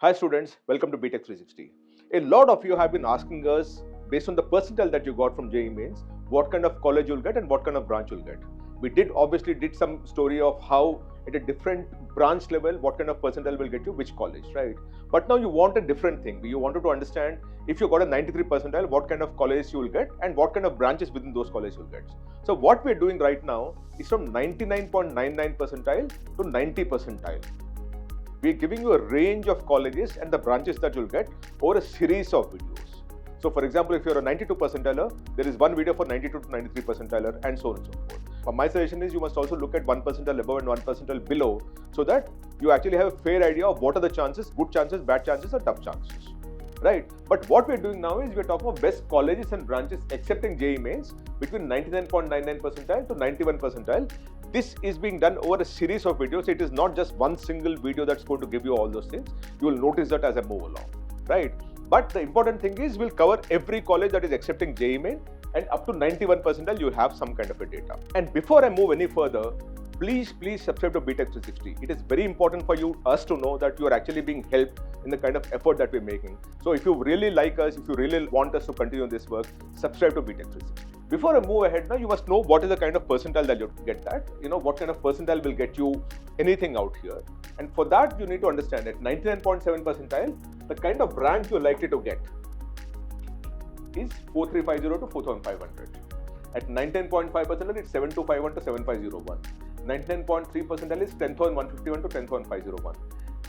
Hi students, welcome to BTech 360. A lot of you have been asking us, based on the percentile that you got from JEE Mains, what kind of college you'll get and what kind of branch you'll get. We obviously did some story of how at a different branch level, what kind of percentile will get you which college, right? But now you want a different thing. You wanted to understand if you got a 93 percentile, what kind of college you will get and what kind of branches within those colleges you'll get. So what we're doing right now is from 99.99 percentile to 90 percentile. We're giving you a range of colleges and the branches that you'll get over a series of videos. So for example, if you're a 92 percentiler, there is one video for 92 to 93 percentiler and so on and so forth. But my suggestion is you must also look at 1 percentile above and 1 percentile below so that you actually have a fair idea of what are the chances, good chances, bad chances or tough chances. Right? But what we're doing now is we're talking about best colleges and branches excepting JEE Mains between 99.99 percentile to 91 percentile. This is being done over a series of videos. It is not just one single video that's going to give you all those things. You will notice that as I move along, right? But the important thing is we'll cover every college that is accepting JEE Main and up to 91 percentile you'll have some kind of a data. And before I move any further, please subscribe to BTech 360. It is very important for us to know that you are actually being helped in the kind of effort that we're making. So if you really like us, if you really want us to continue this work, subscribe to BTech 360. Before I move ahead now, you must know what is the kind of percentile that you get that. What kind of percentile will get you anything out here. And for that, you need to understand at 99.7 percentile, the kind of branch you're likely to get is 4350 to 4500. At 19.5 percentile, it's 7251 to 7501. 99.3 percentile is 10,151 to 10,501.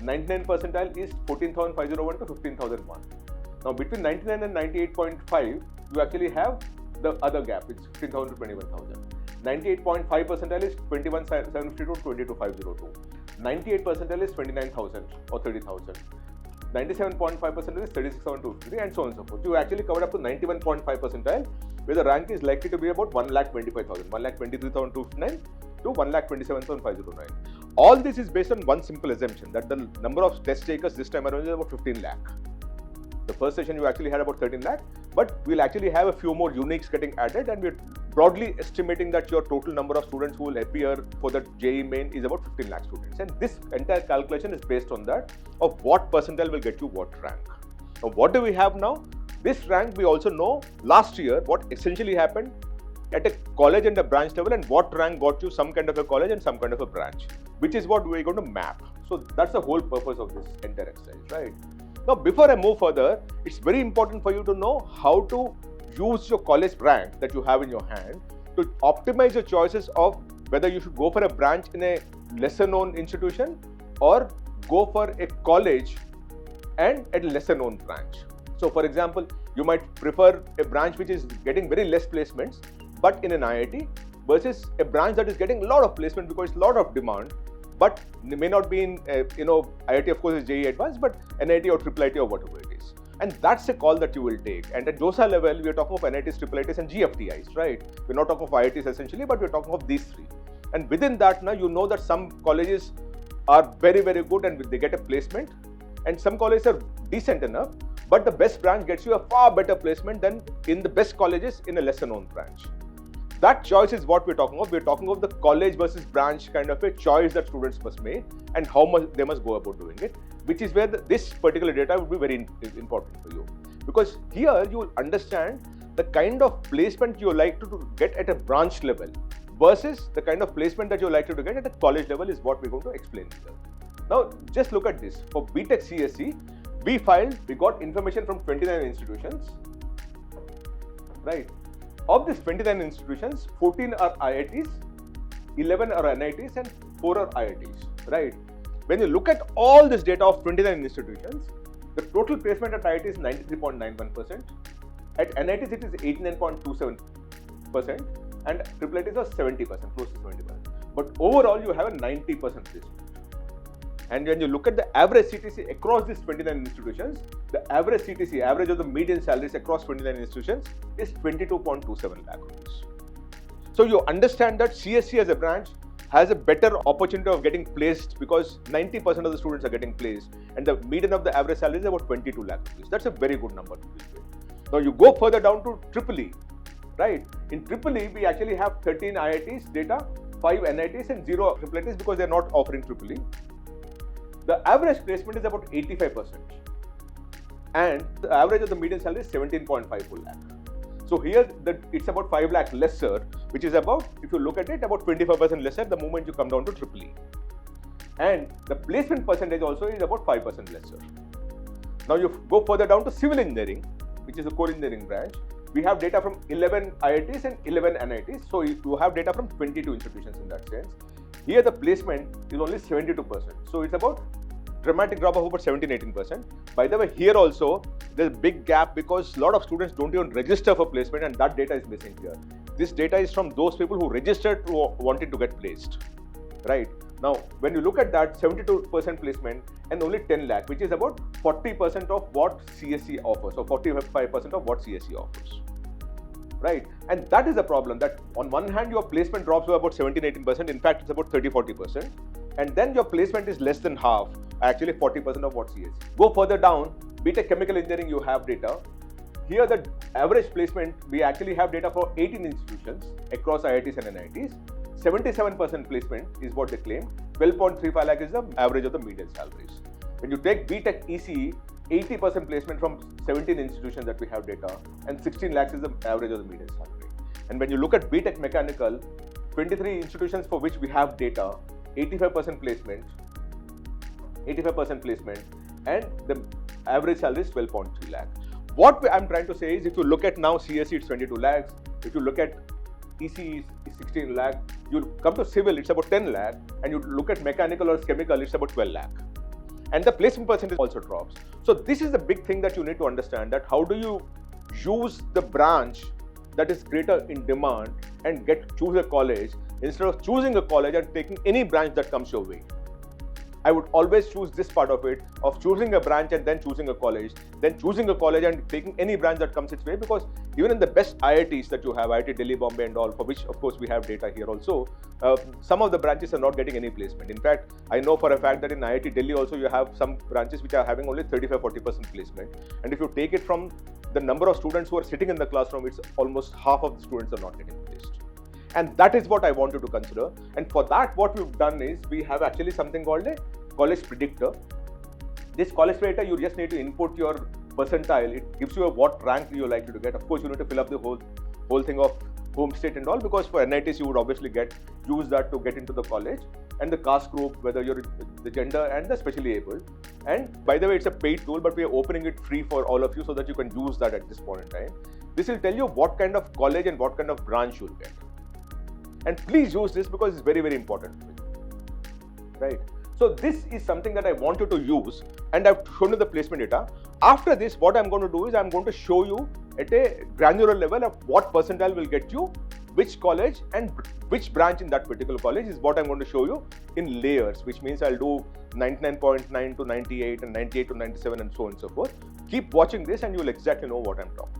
99 percentile is 14,501 to 15,001. Now between 99 and 98.5, you actually have the other gap, it's 15,000 to 21,000. 98.5 percentile is 21,752 to 22,502. 98 percentile is 29,000 or 30,000. 97.5 percentile is 36,253 and so on and so forth. You actually covered up to 91.5 percentile where the rank is likely to be about 1,25,000, 1,23,259 to 1,27,509. All this is based on one simple assumption that the number of test takers this time around is about 15 lakh. The first session you actually had about 13 lakh, but we'll actually have a few more uniques getting added and we're broadly estimating that your total number of students who will appear for the JEE Main is about 15 lakh students. And this entire calculation is based on that of what percentile will get you what rank. Now what do we have now? This rank we also know last year what essentially happened at a college and a branch level and what rank got you some kind of a college and some kind of a branch, which is what we're going to map. So that's the whole purpose of this entire exercise, right? Now, before I move further, it's very important for you to know how to use your college rank that you have in your hand to optimize your choices of whether you should go for a branch in a lesser known institution or go for a college and at a lesser known branch. So, for example, you might prefer a branch which is getting very less placements but in an IIT versus a branch that is getting a lot of placement because it's a lot of demand, but may not be in, IIT of course is JEE Advanced, but NIT or IIIT or whatever it is. And that's a call that you will take. And at JOSA level, we are talking of NITs, IIITs and GFTIs, right? We're not talking of IITs essentially, but we're talking of these three. And within that, now you know that some colleges are very, very good and they get a placement. And some colleges are decent enough, but the best branch gets you a far better placement than in the best colleges in a lesser known branch. That choice is what we're talking of. We're talking of the college versus branch kind of a choice that students must make and how much they must go about doing it, which is where this particular data would be very important for you. Because here you will understand the kind of placement you're likely to get at a branch level versus the kind of placement that you're likely to get at a college level is what we're going to explain here. Now, just look at this. For BTech CSE, we got information from 29 institutions, right? Of these 29 institutions, 14 are IITs, 11 are NITs and 4 are IITs, right? When you look at all this data of 29 institutions, the total placement at IIT is 93.91%, at NITs it is 89.27% and IIITs are 70%, close to 70%. But overall you have a 90% placement. And when you look at the average CTC across these 29 institutions, the average CTC, average of the median salaries across 29 institutions is 22.27 lakh rupees. So you understand that CSE as a branch has a better opportunity of getting placed because 90% of the students are getting placed and the median of the average salary is about 22 lakh rupees. That's a very good number to be with. Now you go further down to EEE, right? In EEE, we actually have 13 IITs data, 5 NITs and 0 IIITs because they're not offering EEE. The average placement is about 85%. And the average of the median salary is 17.54 lakh. So here it's about 5 lakh lesser, which is about, if you look at it, about 25% lesser the moment you come down to EEE. And the placement percentage also is about 5% lesser. Now you go further down to civil engineering, which is a core engineering branch. We have data from 11 IITs and 11 NITs. So you have data from 22 institutions in that sense. Here the placement is only 72%. So it's about dramatic drop of about 17-18%. By the way, here also there's a big gap because a lot of students don't even register for placement, and that data is missing here. This data is from those people who registered to wanted to get placed, right? Now, when you look at that 72% placement and only 10 lakh, which is about 40% of what CSE offers, or 45% of what CSE offers, right? And that is the problem, that on one hand your placement drops by about 17-18%, in fact it's about 30-40%, and then your placement is less than half, actually 40% of what CSE. Go further down, BTech Chemical Engineering, you have data. Here the average placement, we actually have data for 18 institutions across IITs and NITs. 77% placement is what they claim. 12.35 lakh is the average of the median salaries. When you take BTech ECE, 80% placement from 17 institutions that we have data, and 16 lakhs is the average of the median salary. And when you look at BTech Mechanical, 23 institutions for which we have data, 85% placement, and the average salary is 12.3 lakh. What I'm trying to say is, if you look at now CSE, it's 22 lakhs. If you look at ECE, it's 16 lakh. You come to civil, it's about 10 lakh. And you look at mechanical or chemical, it's about 12 lakh. And the placement percentage also drops. So this is the big thing that you need to understand, that how do you use the branch that is greater in demand and choose a college instead of choosing a college and taking any branch that comes your way. I would always choose this part of it, of choosing a branch and then choosing a college, then choosing a college and taking any branch that comes its way, because even in the best IITs that you have, IIT Delhi, Bombay and all, for which of course we have data here also, some of the branches are not getting any placement. In fact, I know for a fact that in IIT Delhi also you have some branches which are having only 35-40% placement. And if you take it from the number of students who are sitting in the classroom, it's almost half of the students are not getting placed. And that is what I want you to consider. And for that, what we've done is we have actually something called a college predictor. This college predictor, you just need to input your percentile. It gives you what rank you're likely to get. Of course, you need to fill up the whole thing of home state and all, because for NITs you would obviously use that to get into the college, and the caste group, whether you're the gender and the specially abled. And by the way, it's a paid tool, but we are opening it free for all of you so that you can use that at this point in time. This will tell you what kind of college and what kind of branch you'll get. And please use this because it's very, very important for you, right? So this is something that I want you to use, and I've shown you the placement data. After this, what I'm going to do is I'm going to show you at a granular level of what percentile will get you which college and which branch in that particular college is what I'm going to show you in layers, which means I'll do 99.9 to 98 and 98 to 97 and so on and so forth. Keep watching this and you'll exactly know what I'm talking about.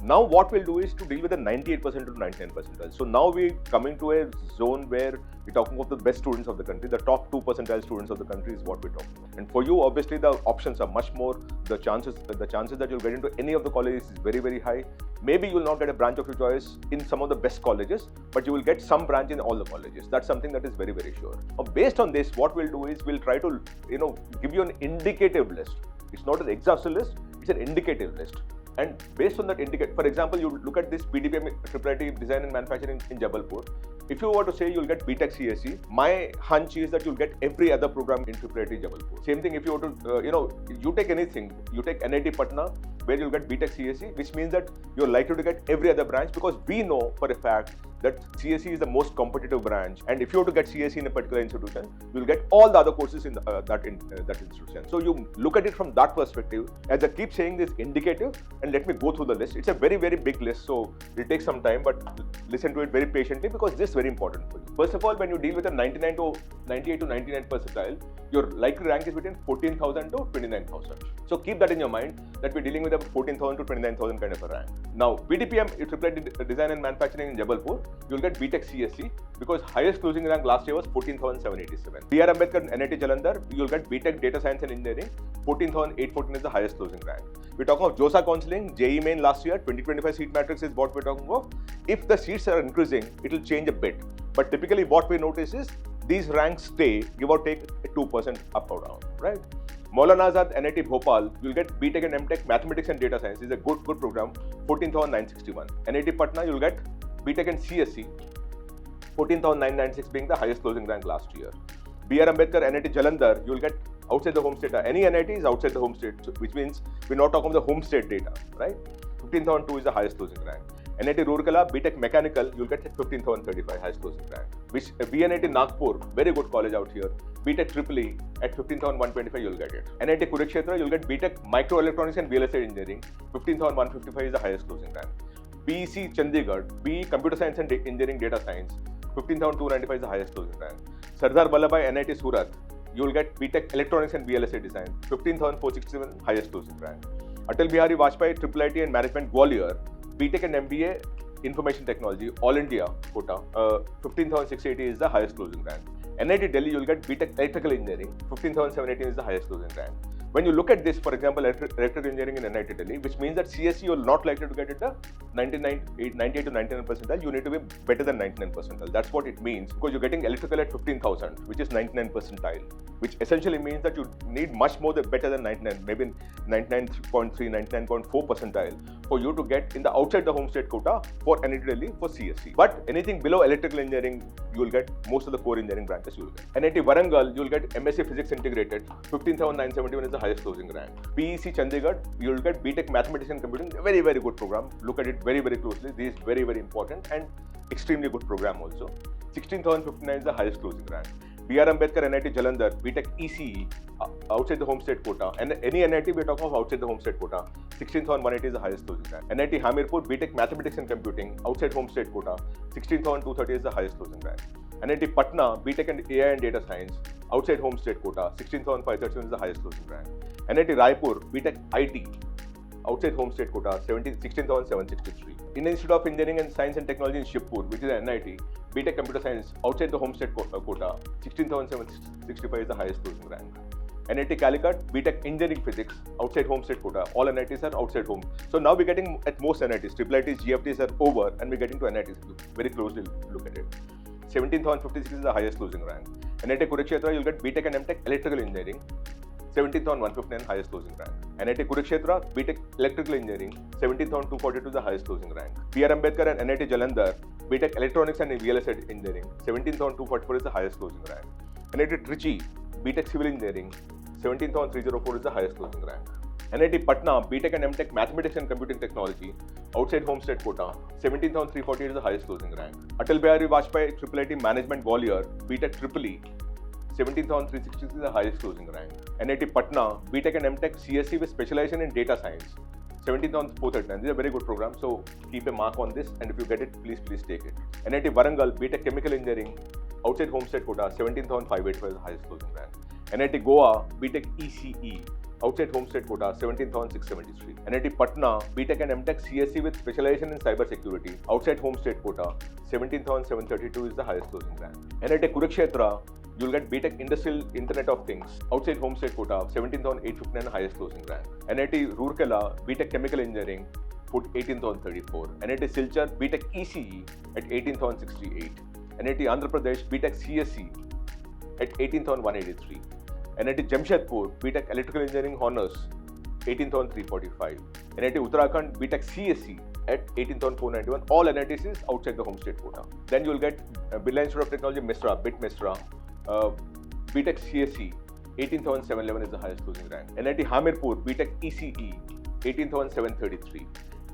Now what we'll do is to deal with the 98% to 99%. So now we're coming to a zone where we're talking of the best students of the country. The top 2% students of the country is what we're talking about. And for you, obviously the options are much more. The chances that you'll get into any of the colleges is very, very high. Maybe you'll not get a branch of your choice in some of the best colleges, but you will get some branch in all the colleges. That's something that is very, very sure. Now, based on this, what we'll do is we'll try to give you an indicative list. It's not an exhaustive list, it's an indicative list. And based on that indicator, for example, you look at this PDPM IIIT Design and Manufacturing in Jabalpur. If you were to say you'll get BTech CSE, my hunch is that you'll get every other program in IIIT Jabalpur. Same thing if you were to, you take anything, you take NIT Patna, where you'll get BTech CSE, which means that you're likely to get every other branch, because we know for a fact that CSE is the most competitive branch, and if you were to get CSE in a particular institution, you'll get all the other courses in that institution. So you look at it from that perspective. As I keep saying, this indicative, and let me go through the list. It's a very, very big list, so it'll take some time, but listen to it very patiently because this is very important for you. First of all, when you deal with a 98 to 99 percentile, your likely rank is between 14,000 to 29,000. So keep that in your mind, that we're dealing with a 14,000 to 29,000 kind of a rank. Now, PDPM IIIT Design and Manufacturing in Jabalpur, you'll get BTech CSE, because highest closing rank last year was 14,787. B.R. Ambedkar NIT Jalandhar, you'll get BTech Data Science and Engineering, 14,814 is the highest closing rank. We're talking of JOSA counseling, JEE Main last year, 2025 seat matrix is what we're talking of. If the seats are increasing, it will change a bit. But typically what we notice is these ranks stay, give or take 2% up or down. right? Maulana Azad, NIT Bhopal, you'll get BTech and MTech Mathematics and Data Science. Is a good program, 14,961. NIT Patna, you'll get BTech and CSE, 14,996 being the highest closing rank last year. B.R. Ambedkar, NIT Jalandhar, you'll get outside the home state. Any NIT is outside the home state, which means we're not talking about the home state data, right? 15,002 is the highest closing rank. NIT Rourkela, BTech Mechanical, you'll get 15,035 highest closing rank. Which VNIT Nagpur, very good college out here. BTech EEE at 15,125, you'll get it. NIT Kurukshetra, you'll get BTech Microelectronics and VLSI Engineering, 15,155 is the highest closing rank. BEC Chandigarh, BE Computer Science and Engineering Data Science, 15,295 is the highest closing rank. Sardar Vallabhbhai, NIT Surat, you'll get BTech Electronics and VLSI Design, 15,467 highest closing rank. Atal Bihari Vajpayee, IIIT and Management Gwalior, BTech and MBA Information Technology, All India quota, 15,680 is the highest closing rank. NIT Delhi, you'll get BTech Electrical Engineering, 15,718 is the highest closing rank. When you look at this, for example, electrical engineering in NIT Delhi, which means that CSE you will not likely to get it the 98 to 99 percentile, you need to be better than 99 percentile. That's what it means, because you're getting electrical at 15,000, which is 99 percentile, which essentially means that you need much more better than 99, maybe 99.3, 99.4 percentile for you to get in the outside the home state quota for NIT Delhi for CSE. But anything below electrical engineering, you will get most of the core engineering branches you will get. NIT Warangal, you will get MSc Physics Integrated, 15,971 is the highest closing rank. PEC Chandigarh, you will get BTech Mathematics and Computing, a very, very good program. Look at it very, very closely. This is very, very important and extremely good program also. 16,059 is the highest closing rank. B.R. Ambedkar, NIT Jalandhar, BTech ECE, outside the home state quota. And any NIT we're talking of outside the home state quota, 16,180 is the highest closing rank. NIT Hamirpur, BTech Mathematics and Computing, outside home state quota, 16,230 is the highest closing rank. NIT Patna, BTech and AI and Data Science, outside home state quota, 16,537 is the highest closing rank. NIT Raipur, BTech IT, outside home state quota, 16,763. Indian Institute of Engineering and Science and Technology in Shibpur, which is an NIT, BTech Computer Science, outside the home state quota, 16,765 is the highest closing rank. NIT Calicut, BTech Engineering Physics, outside home state quota. All NITs are outside home. So now we're getting at most NITs, IIITs, GFTs are over, and we're getting to NITs. Very closely look at it. 17,056 is the highest closing rank. NIT Kurukshetra, you'll get BTech and MTech Electrical Engineering, 17,159 highest closing rank. NIT Kurukshetra, BTech Electrical Engineering, 17,242 is the highest closing rank. B.R. Ambedkar and NIT Jalandhar, BTech Electronics and VLSI Engineering, 17,244 is the highest closing rank. NIT Trichy, BTech Civil Engineering, 17,304 is the highest closing rank. NIT Patna, BTech and MTech Mathematics and Computing Technology, outside home state quota, 17,348 is the highest closing rank. Atal Bihari Vajpayee, IIIT Management Gwalior, BTech EEE, 17,360 is the highest closing rank. NIT Patna, BTech and MTech CSE with specialization in data science, 17,439. This is a very good program, so keep a mark on this, and if you get it, please take it. NIT Warangal, BTech Chemical Engineering, outside home state quota, 17,585 is the highest closing rank. NIT Goa, BTech ECE, outside home state quota, 17,673. NIT Patna, BTech and MTech CSE with specialization in cyber security, outside home state quota, 17,732 is the highest closing rank. NIT Kurukshetra, you'll get BTech Industrial Internet of Things, outside home state quota, 17,859 highest closing rank. NIT Rourkela, BTech Chemical Engineering, put 18,034. NIT Silchar, BTech ECE at 18,068. NIT Andhra Pradesh, BTech CSE at 18,183. NIT Jamshedpur, BTech Electrical Engineering Honors, 18,345. NIT Uttarakhand, BTech CSE at 18,491. All NITs is outside the home state quota. Then you'll get Birla Institute of Technology, Misra, BIT Misra, BTech CSE, 18,711 is the highest closing rank. NIT Hamirpur, BTech ECE, 18,733.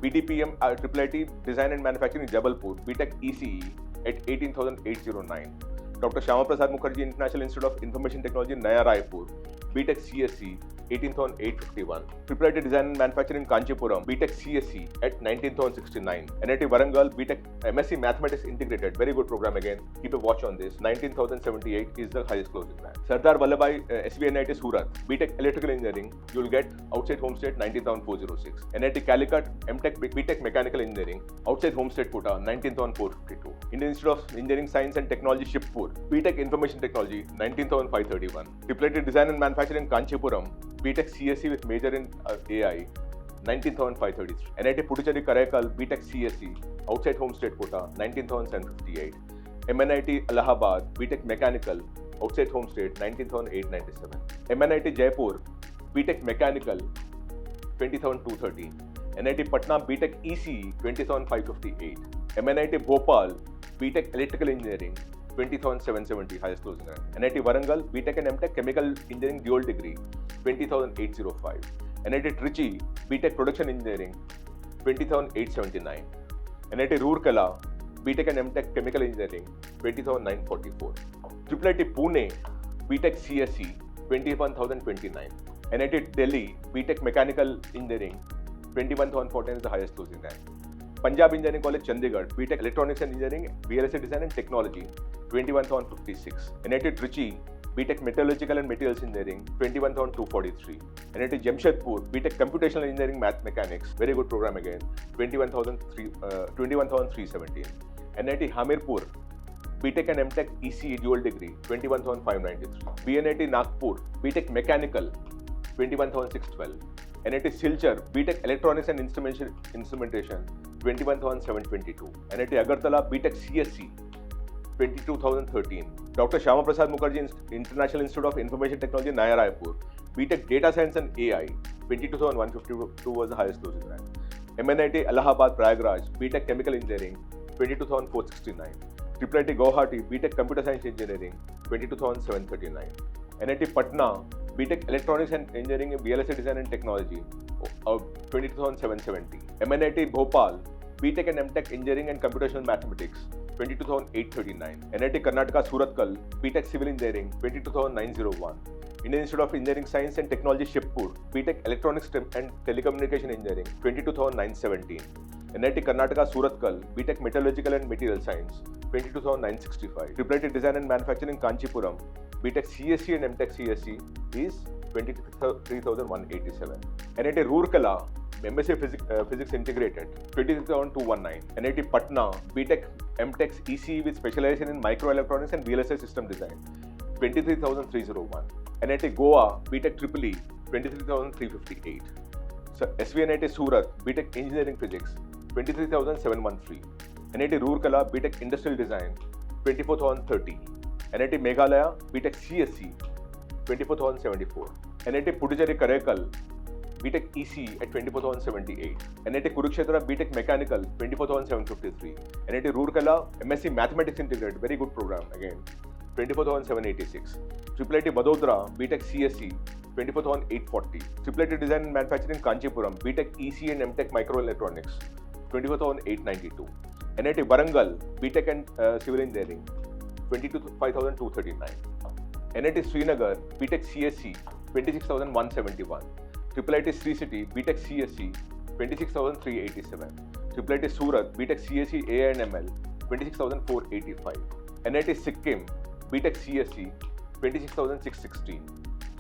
BDPM IIIT Design and Manufacturing Jabalpur, BTech ECE at 18,809. Dr. Shyama Prasad Mukherjee International Institute of Information Technology, Naya Raipur, BTech CSE, 18,851. IIIT Design and Manufacturing Kanchipuram, BTech CSE at 19,069. NIT Warangal, BTech MSc Mathematics Integrated, very good program again. Keep a watch on this. 19,078 is the highest closing rank. Sardar Vallabhbhai SVNIT Surat, BTech Electrical Engineering, you'll get outside home state 19,406. NIT Calicut, MTech BTech Mechanical Engineering, outside home state quota 19,452. Indian Institute of Engineering Science and Technology Shibpur, BTech Information Technology 19,531. IIIT Design and Manufacturing Kanchipuram, BTech CSE with major in AI, 19,533. NIT Puducherry Karaikal, BTech CSE, outside home state quota, 19,758. MNIT Allahabad, BTech Mechanical, outside home state, 19,897. MNIT Jaipur, BTech Mechanical, 20,230. NIT Patna, BTech ECE, 20,558. MNIT Bhopal, BTech Electrical Engineering, 20,770, highest closing rank. NIT Warangal, BTech and MTech Chemical Engineering dual degree, 20,805. NIT Trichy, BTech Production Engineering, 20,879. NIT Roorkela, BTech and MTech Chemical Engineering, 20,944. IIIT Pune, BTech CSE, 21,029. NIT Delhi, BTech Mechanical Engineering, 21,014 is the highest closing rank. Punjab Engineering College, Chandigarh, BTech Electronics and Engineering, VLSI Design and Technology, 21,056. NIT Trichy, BTech Metallurgical and Materials Engineering, 21,243. NIT Jamshedpur, BTech Computational Engineering Math Mechanics, very good program again, 21,317. NIT Hamirpur, BTech and MTech ECE dual degree, 21,593. BNIT Nagpur, BTech Mechanical, 21,612. NIT Silchar, BTech Electronics and Instrumentation, 21,722. NIT Agartala, BTech CSE, 22,013. Dr. Shyama Prasad Mukherjee International Institute of Information Technology, Naya Raipur, BTech Data Science and AI, 22,152 was the highest closing rank. MNIT Allahabad Prayagraj, BTech Chemical Engineering, 22,469. IIIT Guwahati, BTech Computer Science Engineering, 22,739. NIT Patna, BTech Electronics and Engineering, VLSI Design and Technology, 22,770. MNIT Bhopal, BTech and MTech Engineering and Computational Mathematics, 22,839. NIT Karnataka Surathkal, BTech Civil Engineering, 22,901. Indian Institute of Engineering Science and Technology Shivpur, BTech Electronics and Telecommunication Engineering, 22,917. NIT Karnataka Surathkal, BTech Metallurgical and Material Science, 22,965. IIIT Design and Manufacturing Kanchipuram, BTech CSE and MTech CSE is 23,187. NIT Roorkela, MSc Physics Integrated, 23,219. NIT Patna, BTech MTech ECE with specialization in microelectronics and VLSI system design, 23,301. NIT Goa, BTech EEE, 23,358. So SVNIT Surat, BTech Engineering Physics, 23,713. NIT Roorkela, BTech Industrial Design, 24,030. NIT Meghalaya, BTech CSE, 24,074. NIT Puducherry Karaikal, BTech ECE at 24,078. NIT Kurukshetra, BTech Mechanical, 24,753. NIT Roorkela, MSc Mathematics Integrated, very good program again, 24,786. IIIT Vadodara, BTech CSE, 24,840. IIIT Design and Manufacturing Kanchipuram, BTech ECE and MTech Microelectronics, 24,892. NIT Warangal, BTech and Civil Engineering, 25,239. NIT Srinagar, BTech CSE, 26,171. IIIT Sri City, BTech CSE, 26,387. IIIT Surat, BTech CSE AI and ML, 26,485. NIT Sikkim, BTech CSE, 26,616.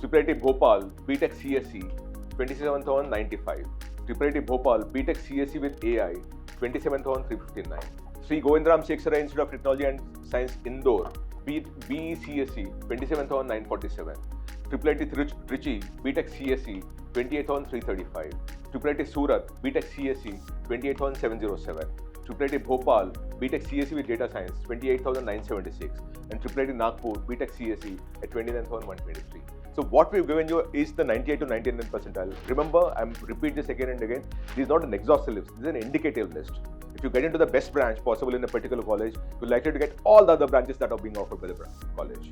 IIIT Bhopal, BTech CSE, 27,095. IIIT Bhopal, BTech CSE with AI, 27,359. Sri Govindram Sheksara Institute of Technology and Science, Indore, BECSE, 27,947. IIIT Trichy, BTech CSE, 28,335. IIIT Surat, BTech CSE, 28,707. IIIT Bhopal, BTech CSE with Data Science, 28,976. And IIIT Nagpur, BTech CSE at 29,123. So what we've given you is the 98 to 99 percentile. Remember, I'm repeat this again and again, this is not an exhaustive list, this is an indicative list. If you get into the best branch possible in a particular college, you're likely to get all the other branches that are being offered by the college.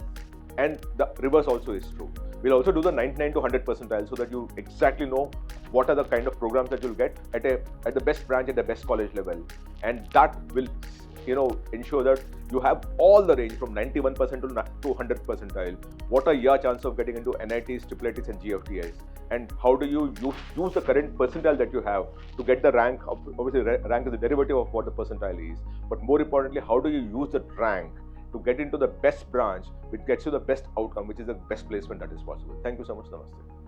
And the reverse also is true. We'll also do the 99 to 100 percentile so that you exactly know what are the kind of programs that you'll get at the best branch at the best college level. And that will ensure that you have all the range from 91% to 100 percentile. What are your chances of getting into NITs, IIITs and GFTIs? And how do you use the current percentile that you have to get the rank? Obviously, rank is a derivative of what the percentile is. But more importantly, how do you use that rank to get into the best branch, which gets you the best outcome, which is the best placement that is possible? Thank you so much. Namaste.